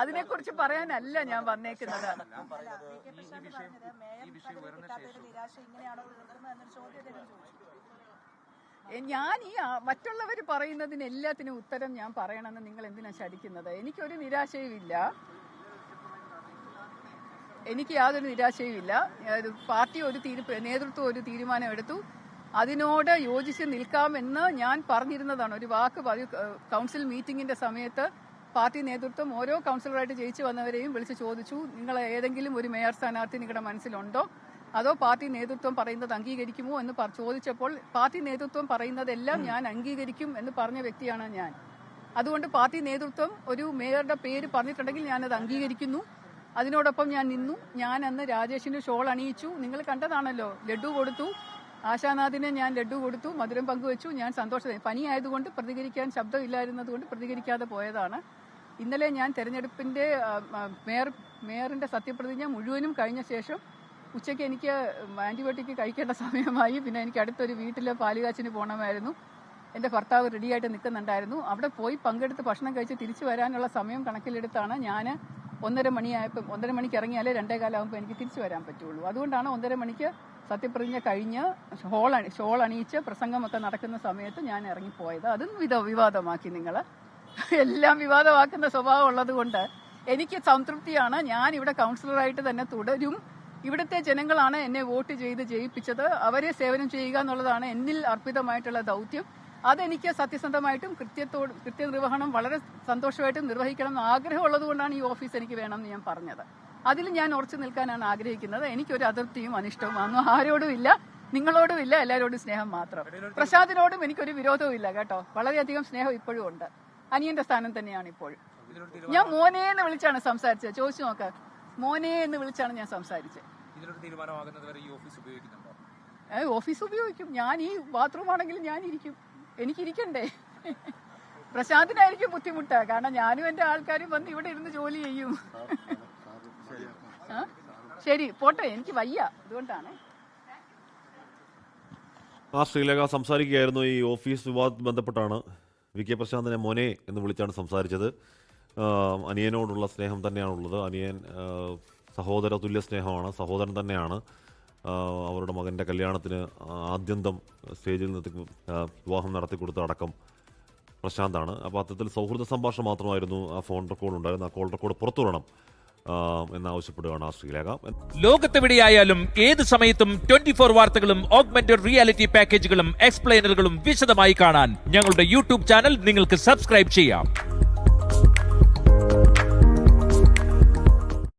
അതിനെക്കുറിച്ച് പറയാനല്ല ഞാൻ വന്നേക്കുന്നത്. ഞാൻ ഈ മറ്റുള്ളവർ പറയുന്നതിന് എല്ലാത്തിനും ഉത്തരം ഞാൻ പറയണമെന്ന് നിങ്ങൾ എന്തിനാ ശടിക്കുന്നത്? എനിക്കൊരു നിരാശയുമില്ല, എനിക്ക് യാതൊരു നിരാശയുമില്ല. പാർട്ടി നേതൃത്വം ഒരു തീരുമാനം എടുത്തു, അതിനോട് യോജിച്ച് നിൽക്കാമെന്ന് ഞാൻ പറഞ്ഞിരുന്നതാണ്. ഒരു വാക്ക് കൗൺസിൽ മീറ്റിംഗിന്റെ സമയത്ത് പാർട്ടി നേതൃത്വം ഓരോ കൗൺസിലറായിട്ട് ജയിച്ചു വന്നവരെയും വിളിച്ച് ചോദിച്ചു, നിങ്ങൾ ഏതെങ്കിലും ഒരു മേയർ സ്ഥാനാർത്ഥി നിങ്ങളുടെ മനസ്സിലുണ്ടോ, അതോ പാർട്ടി നേതൃത്വം പറയുന്നത് അംഗീകരിക്കുമോ എന്ന് ചോദിച്ചപ്പോൾ പാർട്ടി നേതൃത്വം പറയുന്നതെല്ലാം ഞാൻ അംഗീകരിക്കും എന്ന് പറഞ്ഞ വ്യക്തിയാണ് ഞാൻ. അതുകൊണ്ട് പാർട്ടി നേതൃത്വം ഒരു മേയറുടെ പേര് പറഞ്ഞിട്ടുണ്ടെങ്കിൽ ഞാനത് അംഗീകരിക്കുന്നു, അതിനോടൊപ്പം ഞാൻ നിന്നു. ഞാൻ അന്ന് രാജേഷിന് ഷോൾ അണിയിച്ചു, നിങ്ങൾ കണ്ടതാണല്ലോ. ലഡ്ഡു കൊടുത്തു, ആശാനാഥിന് ഞാൻ ലഡ്ഡു കൊടുത്തു, മധുരം പങ്കുവച്ചു. ഞാൻ സന്തോഷമായി. പനിയായതുകൊണ്ട് പ്രതികരിക്കാൻ ശബ്ദമില്ലായിരുന്നതുകൊണ്ട് പ്രതികരിക്കാതെ പോയതാണ്. ഇന്നലെ ഞാൻ തെരഞ്ഞെടുപ്പിന്റെ മേയറിന്റെ സത്യപ്രതിജ്ഞ മുഴുവനും കഴിഞ്ഞ ശേഷം ഉച്ചയ്ക്ക് എനിക്ക് ആന്റിബയോട്ടിക് കഴിക്കേണ്ട സമയമായി. പിന്നെ എനിക്ക് അടുത്തൊരു വീട്ടിൽ പാലുകാച്ചിന് പോകണമായിരുന്നു. എൻ്റെ ഭർത്താവ് റെഡിയായിട്ട് നിൽക്കുന്നുണ്ടായിരുന്നു. അവിടെ പോയി പങ്കെടുത്ത് ഭക്ഷണം കഴിച്ച് തിരിച്ചു വരാനുള്ള സമയം കണക്കിലെടുത്താണ് ഞാൻ 1:30 മണിക്ക് ഇറങ്ങിയാലേ 2:15 എനിക്ക് തിരിച്ചു വരാൻ പറ്റുള്ളൂ. അതുകൊണ്ടാണ് 1:30 മണിക്ക് സത്യപ്രതിജ്ഞ കഴിഞ്ഞ് ഷോൾ അണിയിച്ച് പ്രസംഗമൊക്കെ നടക്കുന്ന സമയത്ത് ഞാൻ ഇറങ്ങിപ്പോയത്. അതും വിവാദമാക്കി നിങ്ങൾ. എല്ലാം വിവാദമാക്കുന്ന സ്വഭാവം ഉള്ളത് കൊണ്ട് എനിക്ക് സംതൃപ്തിയാണ്. ഞാൻ ഇവിടെ കൗൺസിലറായിട്ട് തന്നെ തുടരും. ഇവിടുത്തെ ജനങ്ങളാണ് എന്നെ വോട്ട് ചെയ്ത് ജയിപ്പിച്ചത്. അവരെ സേവനം ചെയ്യുക എന്നുള്ളതാണ് എന്നിൽ അർപ്പിതമായിട്ടുള്ള ദൗത്യം. അതെനിക്ക് സത്യസന്ധമായിട്ടും കൃത്യനിർവഹണം വളരെ സന്തോഷമായിട്ടും നിർവഹിക്കണം എന്ന് ആഗ്രഹമുള്ളത് കൊണ്ടാണ് ഈ ഓഫീസ് എനിക്ക് വേണമെന്ന് ഞാൻ പറഞ്ഞത്. അതിൽ ഞാൻ ഉറച്ചു നിൽക്കാനാണ് ആഗ്രഹിക്കുന്നത്. എനിക്കൊരു അതിർത്തിയും അനിഷ്ടവും ഒന്നും ആരോടും ഇല്ല, നിങ്ങളോടും ഇല്ല, എല്ലാവരോടും സ്നേഹം മാത്രം. പ്രസാദിനോടും എനിക്കൊരു വിരോധവും ഇല്ല കേട്ടോ. വളരെയധികം സ്നേഹം ഇപ്പോഴും ഉണ്ട്. അനിയന്റെ സ്ഥാനം തന്നെയാണ് ഇപ്പോഴും. ഞാൻ മോനെ എന്ന് വിളിച്ചാണ് സംസാരിച്ചത്. ചോദിച്ചു നോക്ക്, മോനെ എന്ന് വിളിച്ചാണ് ഞാൻ സംസാരിച്ചത്. ഓഫീസ് ഉപയോഗിക്കും. ഞാൻ ഈ ബാത്റൂം ആണെങ്കിലും ഞാൻ ഇരിക്കും, എനിക്കിരിക്കണ്ടേ. പ്രശാന്തിനായിരിക്കും ബുദ്ധിമുട്ട്, കാരണം ഞാനും എന്റെ ആൾക്കാരും വന്ന് ഇവിടെ ഇരുന്ന് ജോലി ചെയ്യും. ശരി, പോട്ടെ, എനിക്ക് വയ്യ, അതുകൊണ്ടാണ്. ശ്രീലേഖ സംസാരിക്കുകയായിരുന്നു. ഈ ഓഫീസ് വിവാദത്തിൽ ബന്ധപ്പെട്ടാണ് വി കെ പ്രശാന്തിനെ മോനെ എന്ന് വിളിച്ചാണ് സംസാരിച്ചത്. അനിയനോടുള്ള സ്നേഹം തന്നെയാണുള്ളത്. അനിയൻ സഹോദര തുല്യ സ്നേഹമാണ്, സഹോദരൻ തന്നെയാണ്. അവരുടെ മകൻ്റെ കല്യാണത്തിന് ആദ്യന്തം സ്റ്റേജിൽ നിർത്തി വിവാഹം നടത്തിക്കൊടുത്ത അടക്കം പ്രശാന്താണ്. അപ്പോൾ അത്തരത്തിൽ സൗഹൃദ സംഭാഷണം മാത്രമായിരുന്നു ആ ഫോൺ റെക്കോർഡ് ഉണ്ടായിരുന്നു. ആ കോൾ റെക്കോർഡ് പുറത്തു വിടണം എന്നാവശ്യപ്പെടുകയാണ് ശ്രീലേഖ. ലോകത്തെവിടെയായാലും ഏത് സമയത്തും 24 വാർത്തകളും ഓഗ്മെന്റഡ് റിയാലിറ്റി പാക്കേജുകളും എക്സ്പ്ലെയിനറുകളും വിശദമായി കാണാൻ ഞങ്ങളുടെ യൂട്യൂബ് ചാനൽ നിങ്ങൾക്ക് സബ്സ്ക്രൈബ് ചെയ്യാം.